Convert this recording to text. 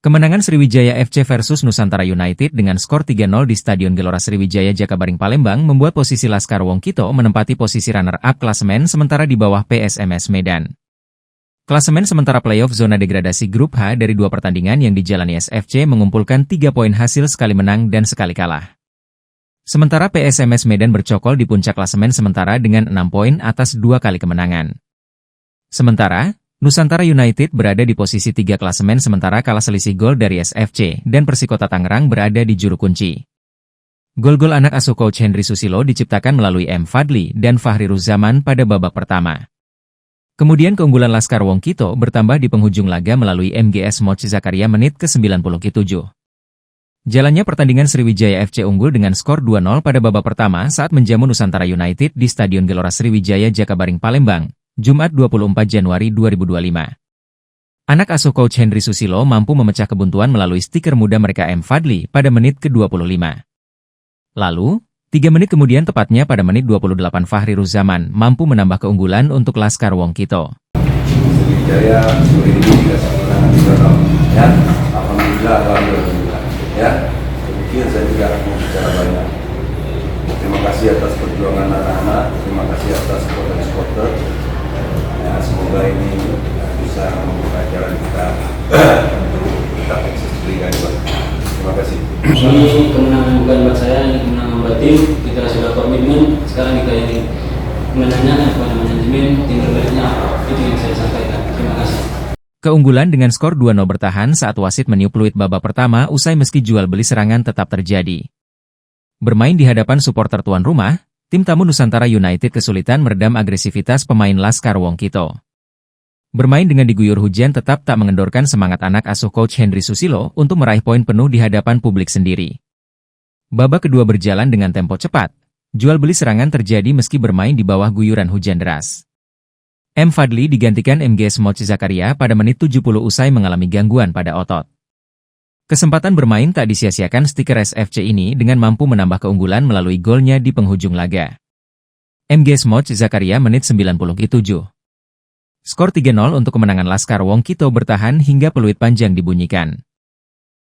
Kemenangan Sriwijaya FC versus Nusantara United dengan skor 3-0 di Stadion Gelora Sriwijaya Jakabaring Palembang membuat posisi Laskar Wongkito menempati posisi runner-up klasemen sementara di bawah PSMS Medan. Klasemen sementara playoff zona degradasi Grup H dari 2 pertandingan yang dijalani SFC mengumpulkan 3 poin hasil sekali menang dan sekali kalah. Sementara PSMS Medan bercokol di puncak klasemen sementara dengan 6 poin atas 2 kali kemenangan. Sementara, Nusantara United berada di posisi 3 klasemen sementara kalah selisih gol dari SFC dan Persikota Tangerang berada di juru kunci. Gol-gol anak asuh coach Henry Susilo diciptakan melalui M. Fadli dan Fahri Ruzaman pada babak pertama. Kemudian keunggulan Laskar Wongkito bertambah di penghujung laga melalui MGS Moch Zakaria menit ke-97. Jalannya pertandingan Sriwijaya FC unggul dengan skor 2-0 pada babak pertama saat menjamu Nusantara United di Stadion Gelora Sriwijaya Jakabaring Palembang, Jumat 24 Januari 2025. Anak asuh coach Henry Susilo mampu memecah kebuntuan melalui stiker muda mereka M. Fadli pada menit ke-25. Lalu, 3 menit kemudian tepatnya pada menit 28 Fahri Ruzaman mampu menambah keunggulan untuk Laskar Wongkito. Sriwijaya sore ini dikasih kemenangan 2-0. Ya, alhamdulillah. Ya, mungkin saya tidak mau bicara banyak. Terima kasih atas perjuangan anak-anak, terima kasih atas supporter. Ya, semoga ini bisa membuka jalan kita untuk tetap eksis di Liga 2. Terima kasih. Ini kemenangan bukan buat saya, ini kemenangan buat tim. Kita sudah komitmen, sekarang kita ini menanya kepada manajemen, tim terbaiknya apa? Itu yang saya sampaikan. Terima kasih. Keunggulan dengan skor 2-0 bertahan saat wasit meniup peluit babak pertama usai meski jual beli serangan tetap terjadi. Bermain di hadapan supporter tuan rumah, tim tamu Nusantara United kesulitan meredam agresivitas pemain Laskar Wongkito. Bermain dengan diguyur hujan tetap tak mengendorkan semangat anak asuh coach Henry Susilo untuk meraih poin penuh di hadapan publik sendiri. Babak kedua berjalan dengan tempo cepat. Jual beli serangan terjadi meski bermain di bawah guyuran hujan deras. M. Fadli digantikan MGS Moch Zakaria pada menit 70 usai mengalami gangguan pada otot. Kesempatan bermain tak disia-siakan stiker SFC ini dengan mampu menambah keunggulan melalui golnya di penghujung laga. MGS Moch Zakaria menit 97. Skor 3-0 untuk kemenangan Laskar Wongkito bertahan hingga peluit panjang dibunyikan.